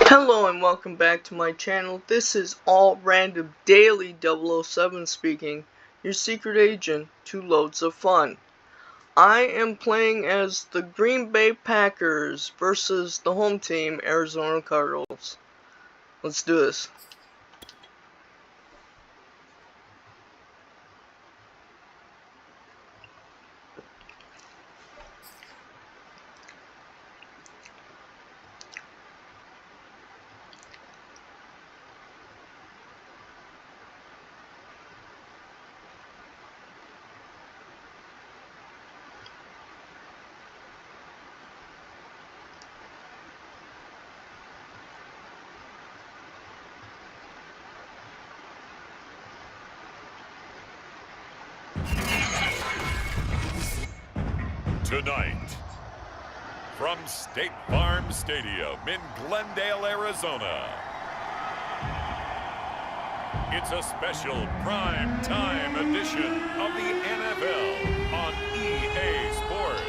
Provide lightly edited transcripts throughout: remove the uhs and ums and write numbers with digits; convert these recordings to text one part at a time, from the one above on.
Hello and welcome back to my channel. This is All Random Daily 007 speaking, your secret agent to loads of fun. I am playing as the Green Bay Packers versus the home team, Arizona Cardinals. Let's do this. Tonight, from State Farm Stadium in Glendale, Arizona, it's a special prime time edition of the NFL on EA Sports.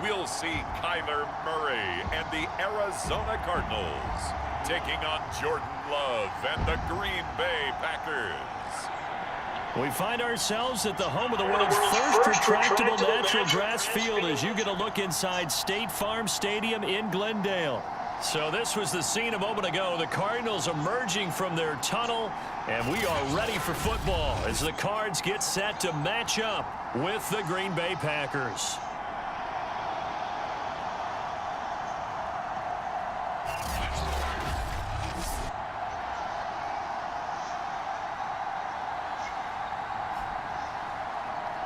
We'll see Kyler Murray and the Arizona Cardinals taking on Jordan Love and the Green Bay Packers. We find ourselves at the home of the world's first retractable natural grass field as you get a look inside State Farm Stadium in Glendale. So this was the scene a moment ago. The Cardinals emerging from their tunnel, and we are ready for football as the Cards get set to match up with the Green Bay Packers.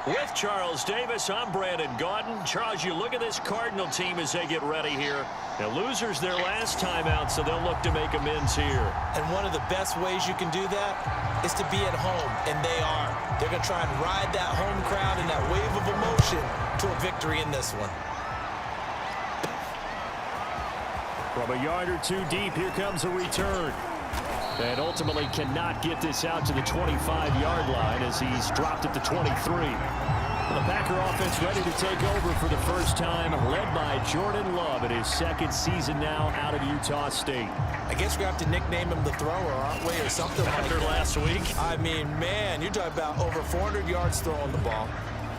With Charles Davis, I'm Brandon Gaudin. Charles, you look at this Cardinal team as they get ready here. Now, losers their last time out, so they'll look to make amends here. And one of the best ways you can do that is to be at home, and they are. They're going to try and ride that home crowd and that wave of emotion to a victory in this one. From a yard or two deep, here comes a return. And ultimately cannot get this out to the 25-yard line as he's dropped at the 23. The Packer offense ready to take over for the first time, led by Jordan Love in his second season now out of Utah State. I guess we have to nickname him the thrower, aren't we, or something like After that. last week. I mean, man, you're talking about over 400 yards throwing the ball.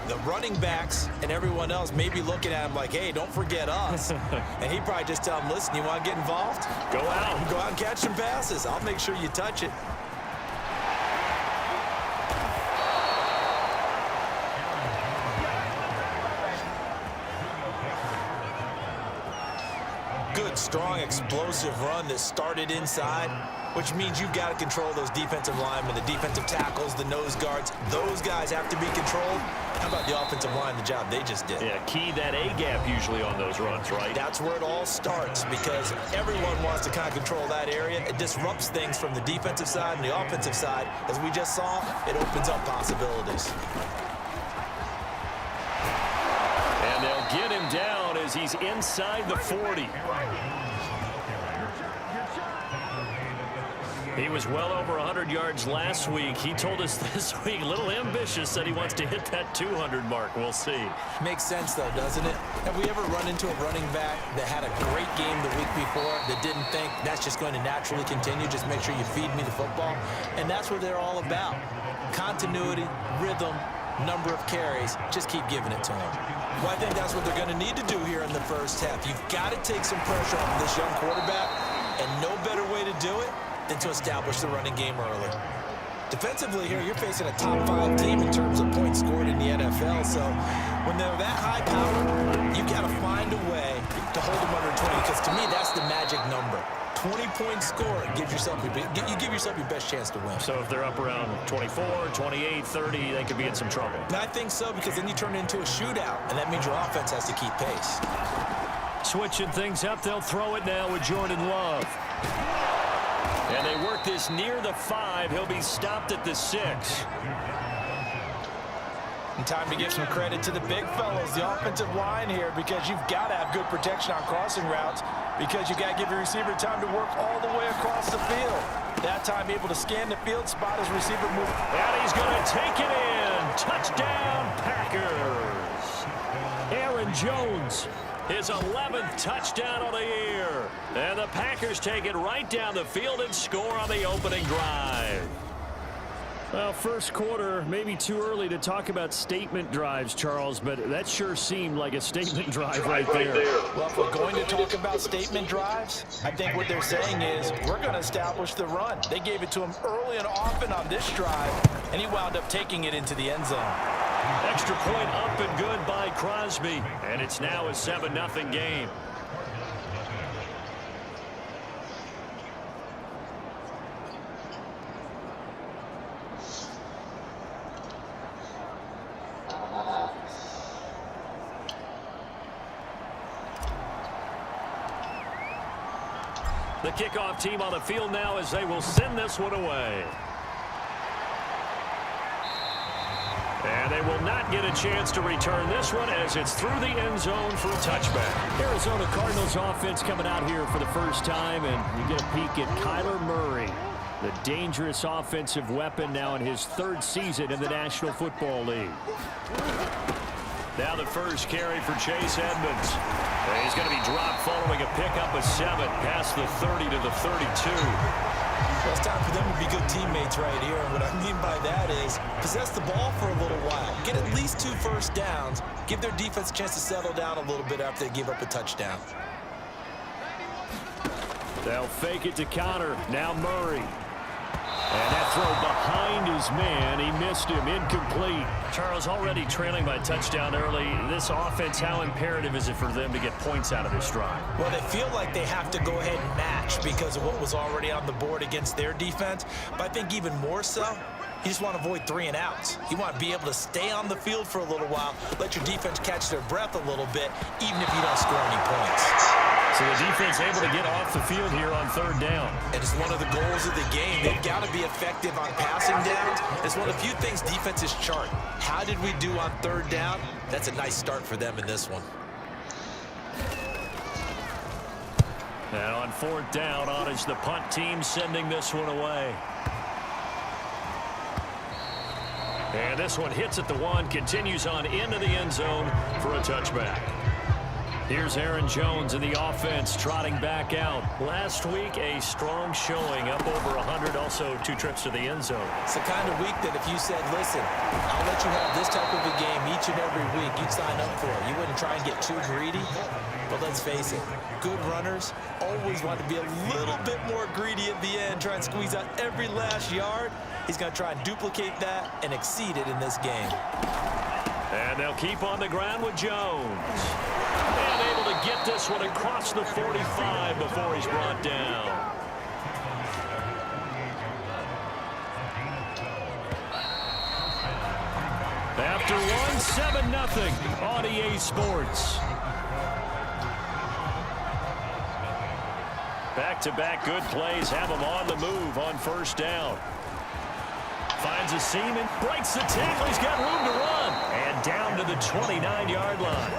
The running backs and everyone else may be looking at him like, hey, don't forget us. And he'd probably just tell them, listen, you want to get involved? Go out. Go out and catch some passes. I'll make sure you touch it. Good, strong, explosive run that started inside, which means you've got to control those defensive linemen, the defensive tackles, the nose guards. Those guys have to be controlled. How about the offensive line, the job they just did? Yeah, key that A-gap usually on those runs, right? That's where it all starts because everyone wants to kind of control that area. It disrupts things from the defensive side and the offensive side. As we just saw, it opens up possibilities. And they'll get him down as he's inside the 40. He was well over 100 yards last week. He told us this week, a little ambitious, said he wants to hit that 200 mark. We'll see. Makes sense, though, doesn't it? Have we ever run into a running back that had a great game the week before that didn't think that's just going to naturally continue? Just make sure you feed me the football. And that's what they're all about. Continuity, rhythm, number of carries. Just keep giving it to them. Well, I think that's what they're going to need to do here in the first half. You've got to take some pressure off of this young quarterback, and no better way to do it than to establish the running game early. Defensively here, you're facing a top-5 team in terms of points scored in the NFL, so when they're that high power, you've got to find a way to hold them under 20, because to me, that's the magic number. 20-point score, you give yourself your best chance to win. So if they're up around 24, 28, 30, they could be in some trouble. And I think so, because then you turn it into a shootout, and that means your offense has to keep pace. Switching things up, they'll throw it now with Jordan Love. And they work this near the 5. He'll be stopped at the 6. And time to give some credit to the big fellas, the offensive line here, because you've got to have good protection on crossing routes, because you've got to give your receiver time to work all the way across the field. That time able to scan the field, spot his receiver move. And he's going to take it in. Touchdown, Packers. Aaron Jones, his 11th touchdown of the year. And the Packers take it right down the field and score on the opening drive. Well, first quarter, maybe too early to talk about statement drives, Charles, but that sure seemed like a statement drive right there. Well, if we're going to talk about statement drives, I think what they're saying is we're going to establish the run. They gave it to him early and often on this drive, and he wound up taking it into the end zone. Extra point up and good by Crosby, and it's now a 7-0 game. The kickoff team on the field now as they will send this one away. And they will not get a chance to return this one as it's through the end zone for a touchback. Arizona Cardinals offense coming out here for the first time, and you get a peek at Kyler Murray, the dangerous offensive weapon now in his 3rd season in the National Football League. Now the first carry for Chase Edmonds. And he's going to be dropped following a pickup of 7 past the 30 to the 32. Well, it's time for them to be good teammates right here. And what I mean by that is possess the ball for a little while. Get at least 2 first downs. Give their defense a chance to settle down a little bit after they give up a touchdown. They'll fake it to Connor. Now Murray. And that throw behind his man. He missed him. Incomplete. Charles, already trailing by touchdown early. This offense, how imperative is it for them to get points out of this drive? Well, they feel like they have to go ahead and match because of what was already on the board against their defense. But I think even more so, you just want to avoid 3 and outs. You want to be able to stay on the field for a little while, let your defense catch their breath a little bit, even if you don't score any points. So the defense able to get off the field here on 3rd down. And it's one of the goals of the game. They've got to be effective on passing downs. It's one of the few things defenses chart. How did we do on 3rd down? That's a nice start for them in this one. Now on 4th down, on is the punt team sending this one away. And this one hits at the 1, continues on into the end zone for a touchback. Here's Aaron Jones in the offense trotting back out. Last week, a strong showing, up over 100, also 2 trips to the end zone. It's the kind of week that if you said, listen, I'll let you have this type of a game each and every week, you'd sign up for it. You wouldn't try and get too greedy. But let's face it, good runners always want to be a little bit more greedy at the end, try and squeeze out every last yard. He's going to try and duplicate that and exceed it in this game. And they'll keep on the ground with Jones. And able to get this one across the 45 before he's brought down. After 1, 7-0 on EA Sports. Back-to-back good plays have him on the move on 1st down. Finds a seam and breaks the tackle. He's got room to run. And down to the 29-yard line.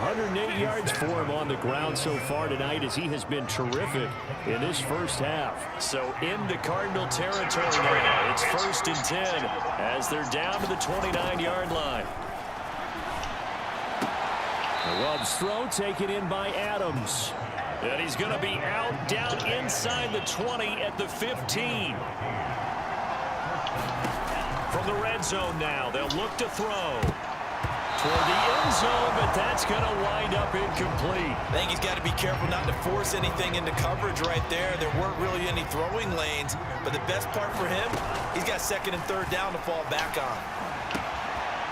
108 yards for him on the ground so far tonight as he has been terrific in this first half. So into Cardinal territory now. It's 1st and 10 as they're down to the 29-yard line. The Love's throw taken in by Adams. And he's going to be out down inside the 20 at the 15. From the red zone now, they'll look to throw. Toward the end zone, but that's going to wind up incomplete. I think he's got to be careful not to force anything into coverage right there. There weren't really any throwing lanes, but the best part for him, he's got 2nd and 3rd down to fall back on.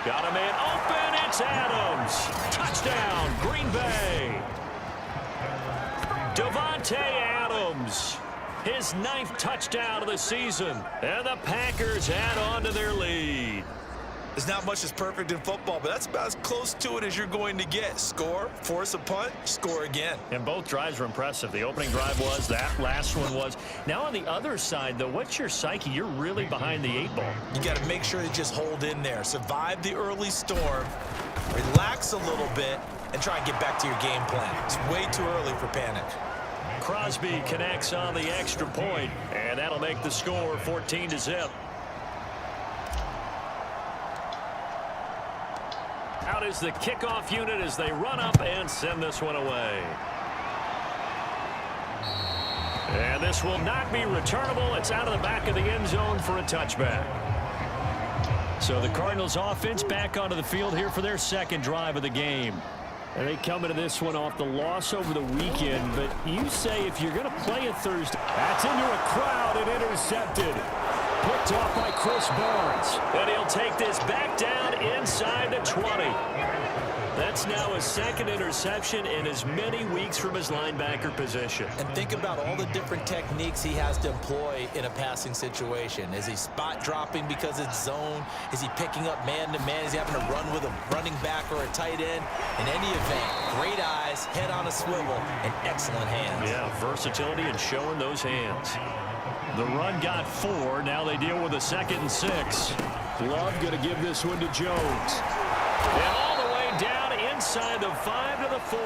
Got a man open, it's Adams. Touchdown, Green Bay. Davante Adams, his 9th touchdown of the season, and the Packers add on to their lead. There's not much that's perfect in football, but that's about as close to it as you're going to get. Score, force a punt, score again. And both drives were impressive. The opening drive was, that last one was. Now on the other side, though, what's your psyche? You're really behind the 8 ball. You got to make sure you just hold in there. Survive the early storm, relax a little bit, and try and get back to your game plan. It's way too early for panic. Crosby connects on the extra point, and that'll make the score 14-0. Out is the kickoff unit as they run up and send this one away. And this will not be returnable. It's out of the back of the end zone for a touchback. So the Cardinals offense back onto the field here for their second drive of the game. And they come into this one off the loss over the weekend. But you say if you're going to play a Thursday. That's into a crowd and intercepted. Picked off by Chris Barnes. And he'll take this back down inside the 20. That's now his second interception in as many weeks from his linebacker position. And think about all the different techniques he has to employ in a passing situation. Is he spot dropping because it's zone? Is he picking up man-to-man? Is he having to run with a running back or a tight end? In any event, great eyes, head on a swivel, and excellent hands. Yeah, versatility and showing those hands. The run got 4. Now they deal with a 2nd and 6. Love going to give this one to Jones. And all the way down inside the 5 to the 4.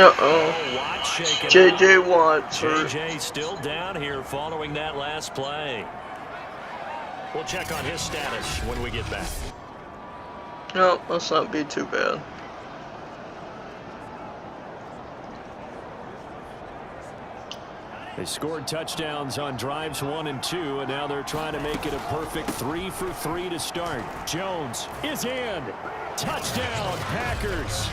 Uh-oh. Watt shaking J.J. out. Watt's hurt. J.J. still down here following that last play. We'll check on his status when we get back. No, must not be too bad. They scored touchdowns on drives 1 and 2, and now they're trying to make it a perfect 3 for 3 to start. Jones is in. Touchdown, Packers.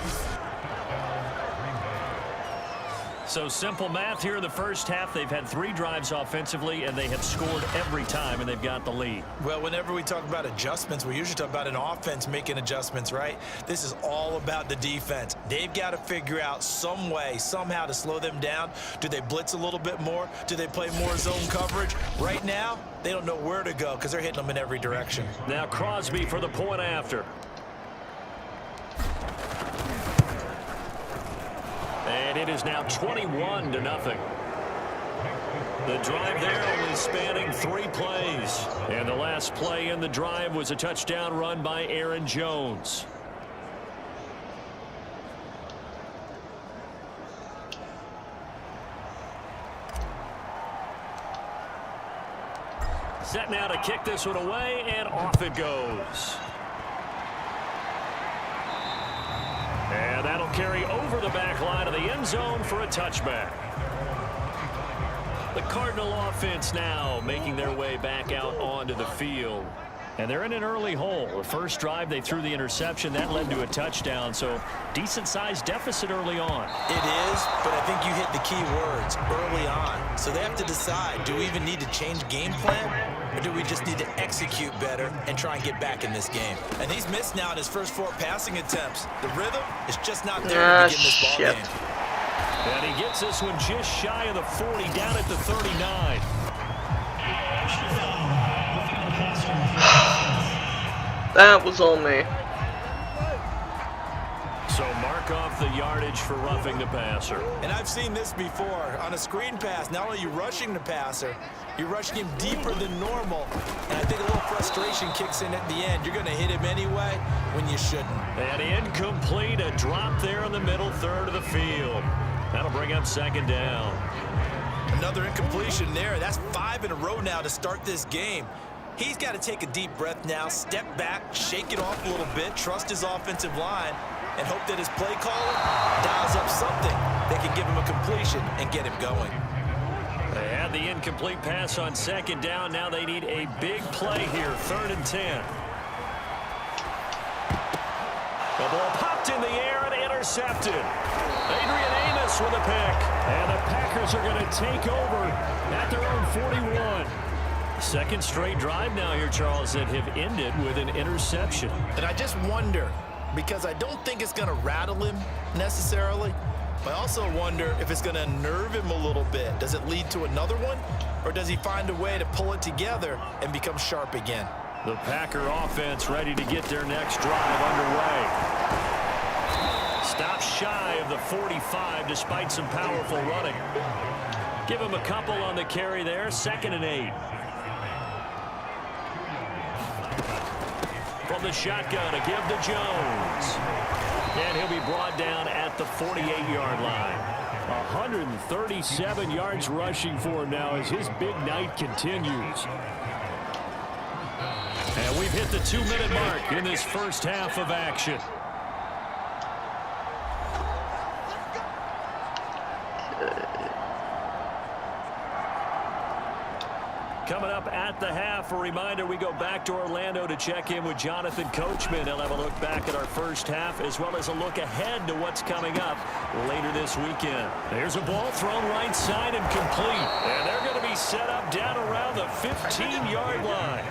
So simple math here in the first half. They've had 3 drives offensively, and they have scored every time, and they've got the lead. Well, whenever we talk about adjustments, we usually talk about an offense making adjustments, right? This is all about the defense. They've got to figure out some way, somehow to slow them down. Do they blitz a little bit more? Do they play more zone coverage? Right now, they don't know where to go because they're hitting them in every direction. Now Crosby for the point after. And it is now 21-0. The drive there only spanning 3 plays. And the last play in the drive was a touchdown run by Aaron Jones. Set now to kick this one away, and off it goes. And that'll carry over the back line of the end zone for a touchback. The Cardinal offense now making their way back out onto the field. And they're in an early hole. The first drive, they threw the interception. That led to a touchdown. So decent-sized deficit early on. It is, but I think you hit the key words, early on. So they have to decide, do we even need to change game plan? Or do we just need to execute better and try and get back in this game? And he's missed now in his first 4 passing attempts. The rhythm is just not there to begin this ball game. And he gets this one just shy of the 40, down at the 39. That was on me. So mark off the yardage for roughing the passer. And I've seen this before. On a screen pass, not only are you rushing the passer, you're rushing him deeper than normal. And I think a little frustration kicks in at the end. You're going to hit him anyway when you shouldn't. And incomplete, a drop there in the middle third of the field. That'll bring up 2nd down. Another incompletion there. That's 5 in a row now to start this game. He's got to take a deep breath now, step back, shake it off a little bit, trust his offensive line, and hope that his play caller dials up something that can give him a completion and get him going. They had the incomplete pass on 2nd down. Now they need a big play here, 3rd and 10. The ball popped in the air and intercepted. Adrian Amos with a pick. And the Packers are going to take over at their own 41. Second straight drive now here, Charles, that have ended with an interception. And I just wonder, because I don't think it's going to rattle him necessarily, but I also wonder if it's going to unnerve him a little bit. Does it lead to another one? Or does he find a way to pull it together and become sharp again? The Packer offense ready to get their next drive underway. Stops shy of the 45 despite some powerful running. Give him a couple on the carry there. 2nd and 8. From the shotgun, a give to Jones. And he'll be brought down at the 48-yard line. 137 yards rushing for him now as his big night continues. And we've hit the 2-minute mark in this first half of action. Coming up at the half, a reminder, we go back to Orlando to check in with Jonathan Coachman. He'll have a look back at our first half as well as a look ahead to what's coming up later this weekend. There's a ball thrown right side and complete. And they're going to be set up down around the 15-yard line.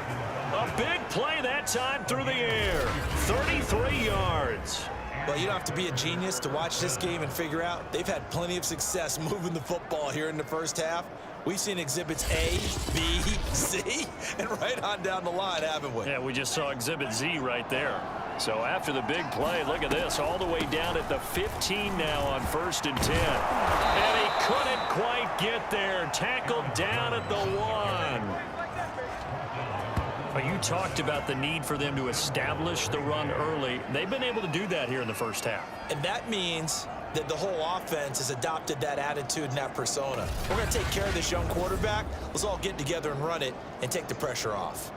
A big play that time through the air. 33 yards. Well, you don't have to be a genius to watch this game and figure out they've had plenty of success moving the football here in the first half. We've seen exhibits A, B, C, and right on down the line, haven't we? Yeah, we just saw exhibit Z right there. So after the big play, look at this, all the way down at the 15 now on 1st and 10. And he couldn't quite get there. Tackled down at the 1. You talked about the need for them to establish the run early. They've been able to do that here in the first half. And that means that the whole offense has adopted that attitude and that persona. We're going to take care of this young quarterback. Let's all get together and run it and take the pressure off.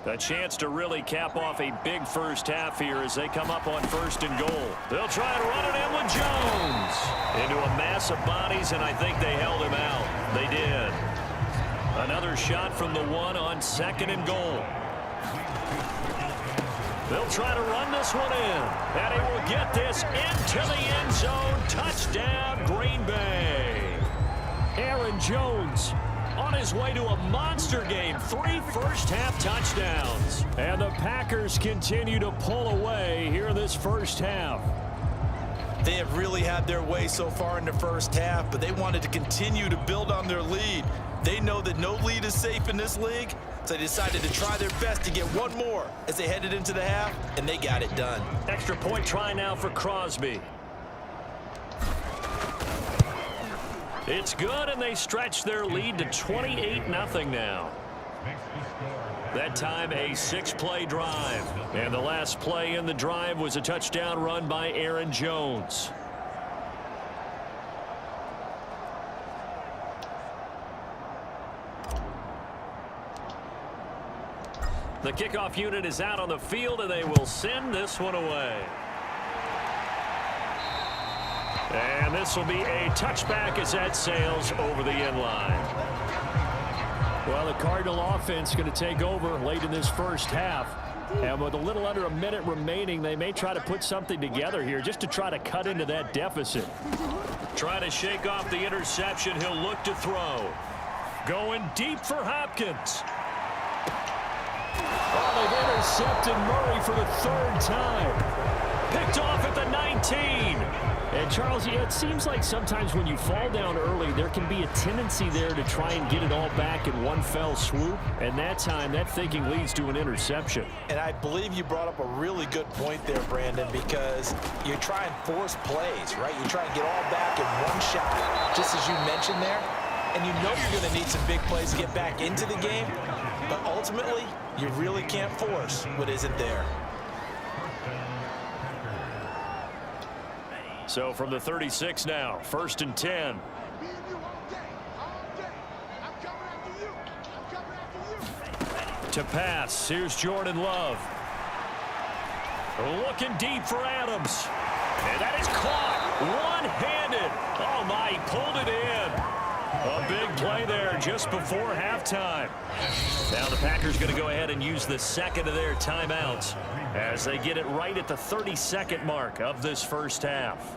A chance to really cap off a big first half here as they come up on 1st and goal. They'll try and run it in with Jones. Into a mass of bodies, and I think they held him out. They did. Another shot from the 1 on 2nd and goal. They'll try to run this one in. And he will get this into the end zone. Touchdown, Green Bay. Aaron Jones on his way to a monster game. 3 first-half touchdowns. And the Packers continue to pull away here in this first half. They have really had their way so far in the first half, but they wanted to continue to build on their lead. They know that no lead is safe in this league, so they decided to try their best to get one more as they headed into the half, and they got it done. Extra point try now for Crosby. It's good, and they stretch their lead to 28-0 now. That time a 6-play drive. And the last play in the drive was a touchdown run by Aaron Jones. The kickoff unit is out on the field, and they will send this one away. And this will be a touchback as that sails over the end line. Well, the Cardinal offense is going to take over late in this first half. And with a little under a minute remaining, they may try to put something together here just to try to cut into that deficit. Trying to shake off the interception. He'll look to throw. Going deep for Hopkins. Oh, they've intercepted Murray for the 3rd time. Picked off at the 19. And, Charles, yeah, it seems like sometimes when you fall down early, there can be a tendency there to try and get it all back in one fell swoop. And that time, that thinking leads to an interception. And I believe you brought up a really good point there, Brandon, because you try and force plays, right? You try and get all back in one shot, just as you mentioned there. And you know you're going to need some big plays to get back into the game. But ultimately, you really can't force what isn't there. So from the 36 now, 1st and 10. To pass, here's Jordan Love. Looking deep for Adams. And that is caught one-handed. Oh my, he pulled it in. A big play there just before halftime. Now the Packers going to go ahead and use the 2nd of their timeouts as they get it right at the 32nd mark of this first half.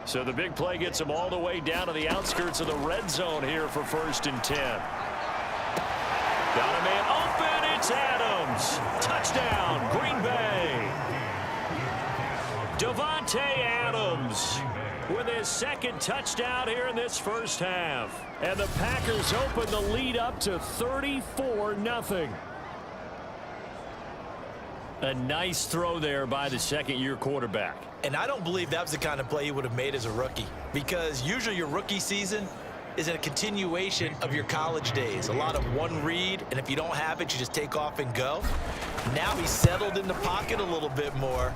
So the big play gets them all the way down to the outskirts of the red zone here for 1st and 10. Got a man open. It's Adams. Touchdown, Green Bay. Davante Adams with his second touchdown here in this first half. And the Packers open the lead up to 34-0. A nice throw there by the second-year quarterback. And I don't believe that was the kind of play he would have made as a rookie, because usually your rookie season is a continuation of your college days. A lot of one read, and if you don't have it, you just take off and go. Now he's settled in the pocket a little bit more,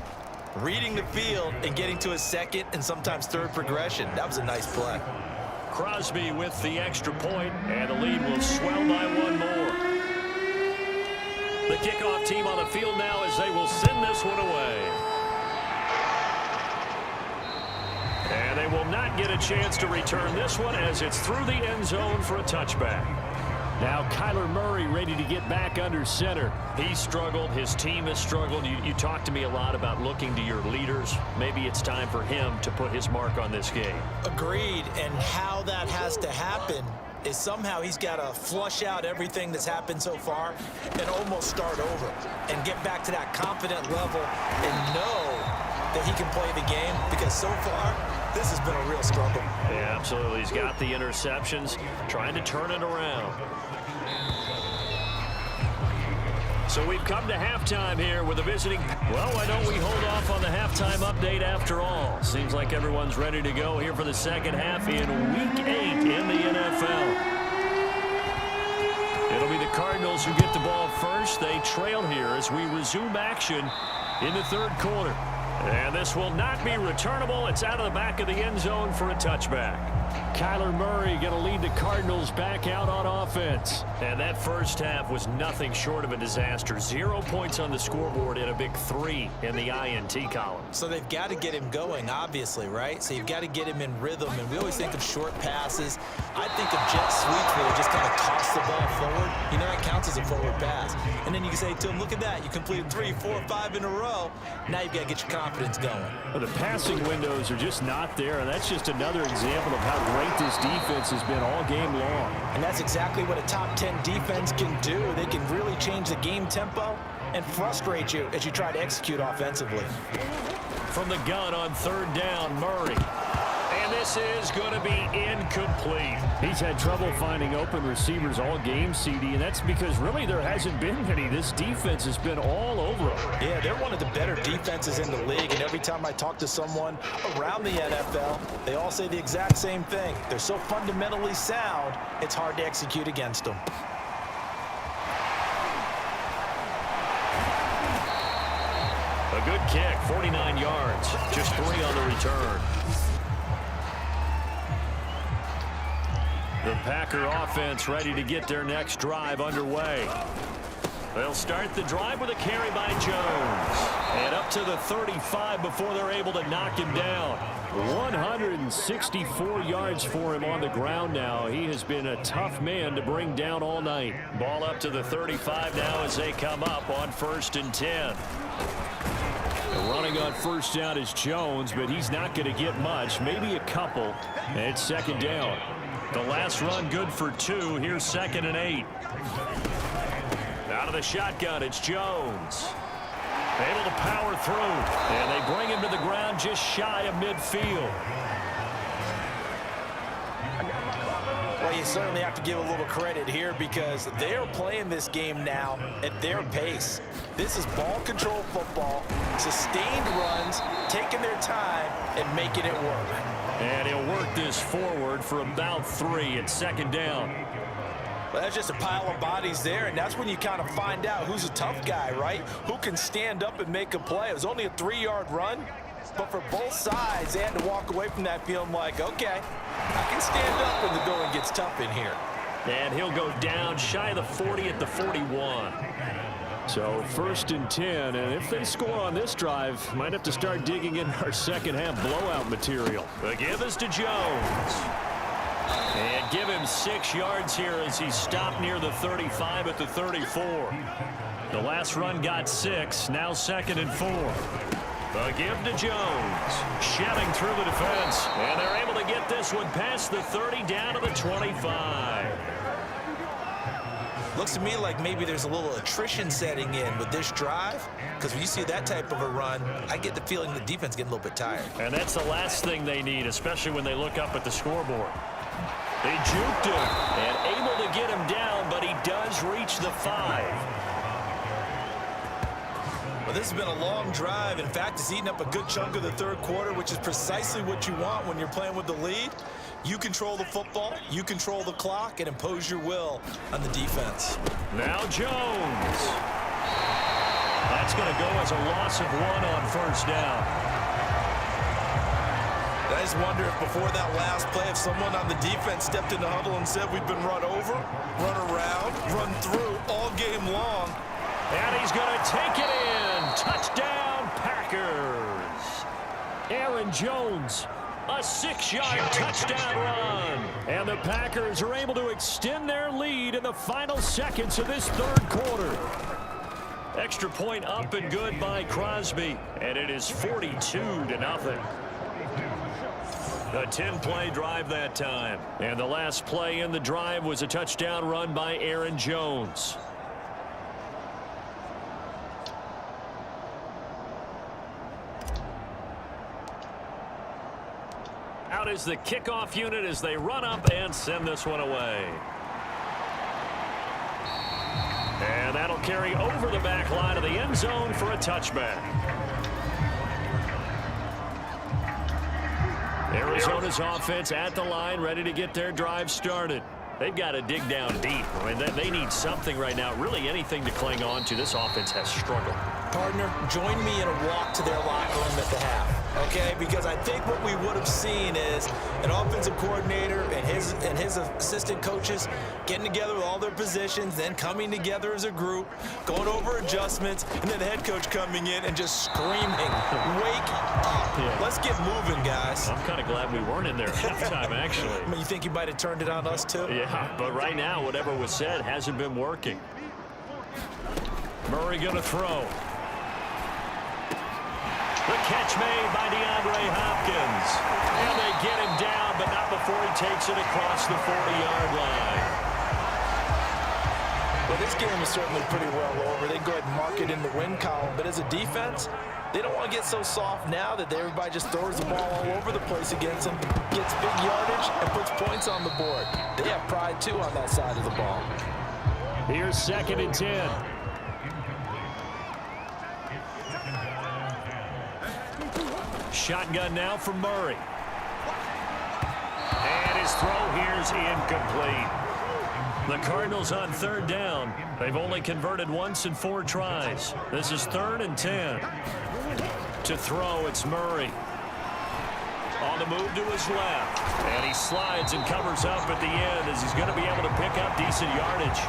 reading the field and getting to his second and sometimes third progression. That was a nice play. Crosby with the extra point, and the lead will swell by one more. The kickoff team on the field now as they will send this one away. And they will not get a chance to return this one as it's through the end zone for a touchback. Now Kyler Murray ready to get back under center. He struggled. His team has struggled. You talked to me a lot about looking to your leaders. Maybe it's time for him to put his mark on this game. Agreed. And how that has to happen is somehow he's got to flush out everything that's happened so far and almost start over and get back to that confident level and know that he can play the game, because so far this has been a real struggle. Yeah, absolutely. He's got the interceptions, trying to turn it around. So we've come to halftime here with a visiting. Well, why don't we hold off on the halftime update after all? Seems like everyone's ready to go here for the second half in Week 8 in the NFL. It'll be the Cardinals who get the ball first. They trail here as we resume action in the third quarter. And this will not be returnable. It's out of the back of the end zone for a touchback. Kyler Murray going to lead the Cardinals back out on offense. And that first half was nothing short of a disaster. 0 points on the scoreboard and a big 3 in the INT column. So they've got to get him going, obviously, right? So you've got to get him in rhythm. And we always think of short passes. I think of jet sweeps where they just kind of toss the ball forward. You know, that counts as a forward pass. And then you can say to him, look at that. You completed 3, 4, 5 in a row. Now you've got to get your confidence going. Well, the passing windows are just not there. And that's just another example of how great this defense has been all game long. And that's exactly what a top 10 defense can do. They can really change the game tempo and frustrate you as you try to execute offensively. From the gun on third down, Murray. And this is going to be incomplete. He's had trouble finding open receivers all game, CD, and that's because really there hasn't been any. This defense has been all over them. Yeah, they're one of the better defenses in the league, and every time I talk to someone around the NFL, they all say the exact same thing. They're so fundamentally sound, it's hard to execute against them. A good kick, 49 yards, just 3 on the return. The Packer offense ready to get their next drive underway. They'll start the drive with a carry by Jones. And up to the 35 before they're able to knock him down. 164 yards for him on the ground now. He has been a tough man to bring down all night. Ball up to the 35 now as they come up on 1st and 10. Running on first down is Jones, but he's not going to get much, maybe a couple. And it's 2nd down. The last run good for 2. Here's 2nd and 8. Out of the shotgun, it's Jones. Able to power through. And they bring him to the ground just shy of midfield. Well, you certainly have to give a little credit here because they're playing this game now at their pace. This is ball control football, sustained runs, taking their time and making it work. And he'll work this forward for about 3. It's 2nd down. Well, that's just a pile of bodies there, and that's when you kind of find out who's a tough guy, right? Who can stand up and make a play. It was only a 3-yard run, but for both sides, they had to walk away from that feeling like, okay, I can stand up when the going gets tough in here. And he'll go down shy of the 40 at the 41. So 1st and 10, and if they score on this drive, might have to start digging in our second half blowout material. The give is to Jones. And give him 6 yards here as he stopped near the 35 at the 34. The last run got 6, now 2nd and 4. The give to Jones, shoving through the defense, and they're able to get this one past the 30 down to the 25. Looks to me like maybe there's a little attrition setting in with this drive, because when you see that type of a run, I get the feeling the defense getting a little bit tired. And that's the last thing they need, especially when they look up at the scoreboard. They juked him and able to get him down, but he does reach the 5. Well, this has been a long drive. In fact, it's eaten up a good chunk of the third quarter, which is precisely what you want when you're playing with the lead. You control the football, you control the clock, and impose your will on the defense. Now Jones. That's going to go as a loss of 1 on first down. I just wonder if before that last play, if someone on the defense stepped in the huddle and said, we've been run over, run around, run through all game long. And he's going to take it in. Touchdown, Packers. Aaron Jones, a 6-yard touchdown run. And the Packers are able to extend their lead in the final seconds of this third quarter. Extra point up and good by Crosby. And it is 42-0. A 10-play drive that time. And the last play in the drive was a touchdown run by Aaron Jones. Out is the kickoff unit as they run up and send this one away. And that'll carry over the back line of the end zone for a touchback. Arizona's offense at the line, ready to get their drive started. They've got to dig down deep. I mean, they need something right now, really anything to cling on to. This offense has struggled. Partner, join me in a walk to their locker room at the half, okay? Because I think what we would have seen is an offensive coordinator and his assistant coaches getting together with all their positions, then coming together as a group, going over adjustments, and then the head coach coming in and just screaming, wake up. Yeah. Let's get moving, guys. I'm kind of glad we weren't in there at halftime, actually. I mean, you think you might have turned it on us, too? Yeah, but right now, whatever was said hasn't been working. Murray going to throw. The catch made by DeAndre Hopkins. And they get him down, but not before he takes it across the 40-yard line. Well, this game is certainly pretty well over. They go ahead and mark it in the win column. But as a defense, they don't want to get so soft now that everybody just throws the ball all over the place against them, gets big yardage, and puts points on the board. They have pride, too, on that side of the ball. Here's 2nd and 10. Shotgun now from Murray. And his throw here's incomplete. The Cardinals on 3rd down. They've only converted once in 4 tries. This is 3rd and 10. To throw, it's Murray. On the move to his left. And he slides and covers up at the end as he's going to be able to pick up decent yardage.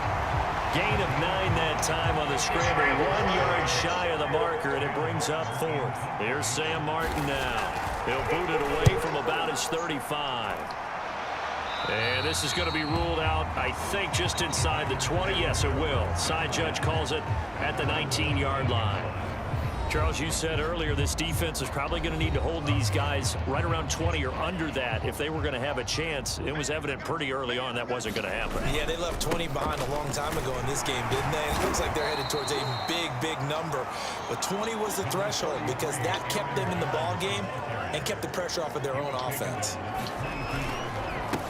Gain of 9 that time on the scramble. 1 yard shy of the marker, and it brings up 4th. Here's Sam Martin now. He'll boot it away from about his 35. And this is going to be ruled out, I think, just inside the 20. Yes, it will. Side judge calls it at the 19-yard line. Charles, you said earlier this defense is probably going to need to hold these guys right around 20 or under that if they were going to have a chance. It was evident pretty early on that wasn't going to happen. Yeah, they left 20 behind a long time ago in this game, didn't they? It looks like they're headed towards a big, big number. But 20 was the threshold because that kept them in the ball game and kept the pressure off of their own offense.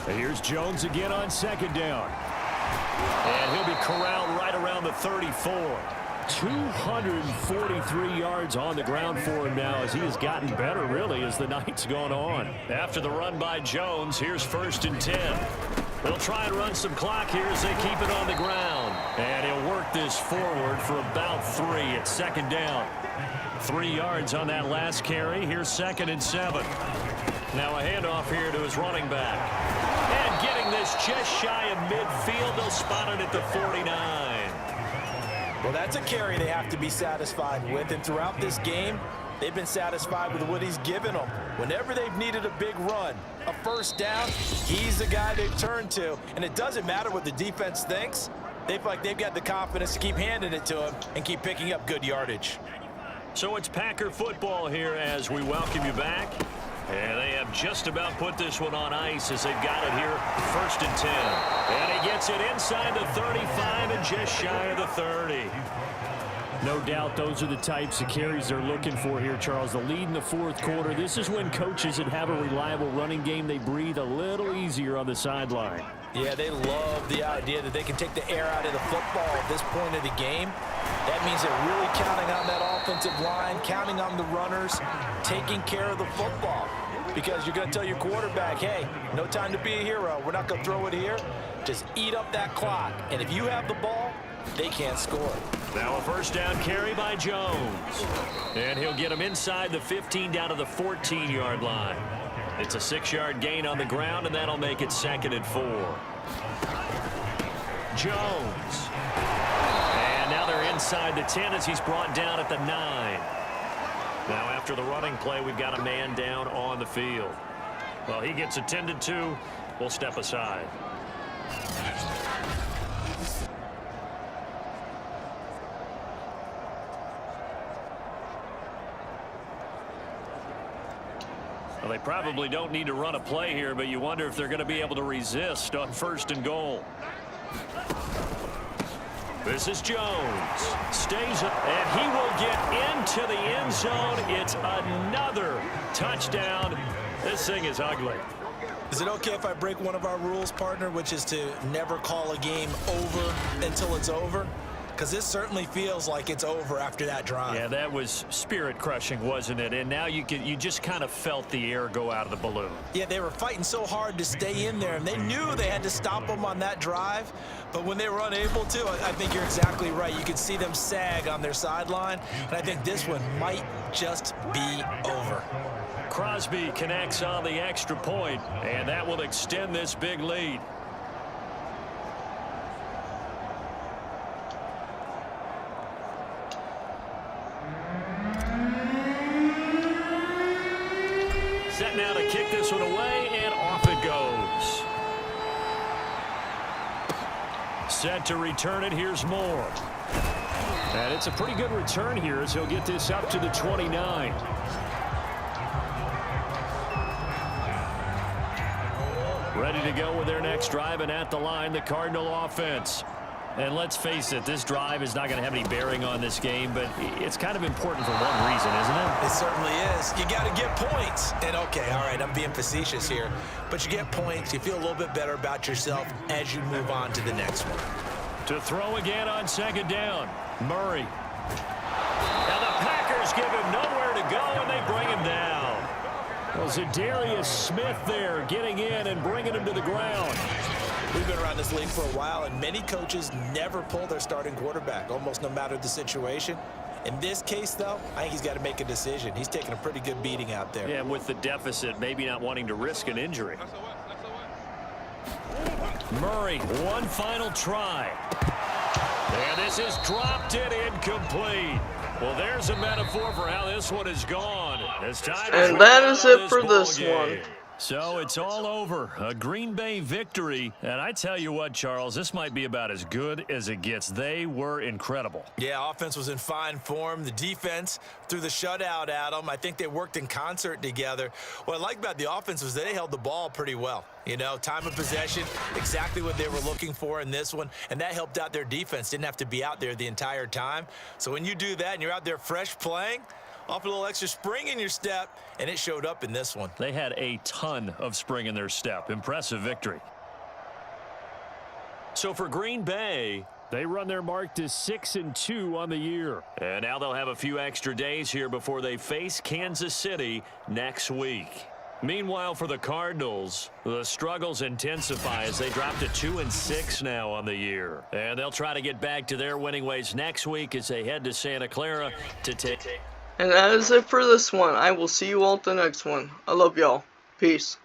Here's Jones again on 2nd down. And he'll be corralled right around the 34. 243 yards on the ground for him now as he has gotten better, really, as the night's gone on. After the run by Jones, here's 1st and 10. They'll try and run some clock here as they keep it on the ground. And he'll work this forward for about 3 at 2nd down. 3 yards on that last carry. Here's 2nd and 7. Now a handoff here to his running back. And getting this just shy of midfield. They'll spot it at the 49. Well, that's a carry they have to be satisfied with. And throughout this game, they've been satisfied with what he's given them. Whenever they've needed a big run, a 1st down, he's the guy they've turned to. And it doesn't matter what the defense thinks. They feel like they've got the confidence to keep handing it to him and keep picking up good yardage. So it's Packer football here as we welcome you back. And they have just about put this one on ice as they've got it here, 1st and 10. And he gets it inside the 35 and just shy of the 30. No doubt those are the types of carries they're looking for here, Charles. The lead in the 4th quarter. This is when coaches that have a reliable running game, they breathe a little easier on the sideline. Yeah, they love the idea that they can take the air out of the football at this point of the game. That means they're really counting on that offensive line, counting on the runners, taking care of the football. Because you're going to tell your quarterback, hey, no time to be a hero. We're not going to throw it here. Just eat up that clock. And if you have the ball, they can't score. Now a 1st down carry by Jones. And he'll get him inside the 15 down to the 14-yard line. It's a 6-yard gain on the ground, and that'll make it 2nd and 4. Jones. And now they're inside the 10 as he's brought down at the 9. Now after the running play, we've got a man down on the field. Well, he gets attended to. We'll step aside. Well, they probably don't need to run a play here, but you wonder if they're going to be able to resist on 1st and goal. This is Jones. Stays up, and he will get into the end zone. It's another touchdown. This thing is ugly. Is it okay if I break one of our rules, partner, which is to never call a game over until it's over? Because this certainly feels like it's over after that drive. Yeah, that was spirit-crushing, wasn't it? And now you just kind of felt the air go out of the balloon. Yeah, they were fighting so hard to stay in there, and they knew they had to stop them on that drive. But when they were unable to, I think you're exactly right. You could see them sag on their sideline, and I think this one might just be over. Crosby connects on the extra point, and that will extend this big lead. Set now to kick this one away, and off it goes. Set to return it. Here's Moore. And it's a pretty good return here as he'll get this up to the 29. Ready to go with their next drive, and at the line, the Cardinal offense. And let's face it, this drive is not going to have any bearing on this game, but it's kind of important for one reason, isn't it? It certainly is. You got to get points. And, okay, all right, I'm being facetious here. But you get points, you feel a little bit better about yourself as you move on to the next one. To throw again on 2nd down, Murray. Now the Packers give him nowhere to go, and they bring him down. Well, Zadarius Smith there getting in and bringing him to the ground. We've been around this league for a while, and many coaches never pull their starting quarterback, almost no matter the situation. In this case, though, I think he's got to make a decision. He's taking a pretty good beating out there. Yeah, with the deficit, maybe not wanting to risk an injury. Murray, one final try. And this is dropped it incomplete. Well, there's a metaphor for how this one is gone. And that is it for this one. So it's all over. A Green Bay victory. And I tell you what, Charles, this might be about as good as it gets. They were incredible. Yeah, offense was in fine form. The defense threw the shutout at them. I think they worked in concert together. What I like about the offense was they held the ball pretty well. You know, time of possession, exactly what they were looking for in this one. And that helped out their defense. Didn't have to be out there the entire time. So when you do that and you're out there fresh playing, off a little extra spring in your step, and it showed up in this one. They had a ton of spring in their step. Impressive victory. So for Green Bay, they run their mark to 6-2 on the year. And now they'll have a few extra days here before they face Kansas City next week. Meanwhile, for the Cardinals, the struggles intensify as they drop to 2-6 now on the year. And they'll try to get back to their winning ways next week as they head to Santa Clara to take. And that is it for this one. I will see you all at the next one. I love y'all. Peace.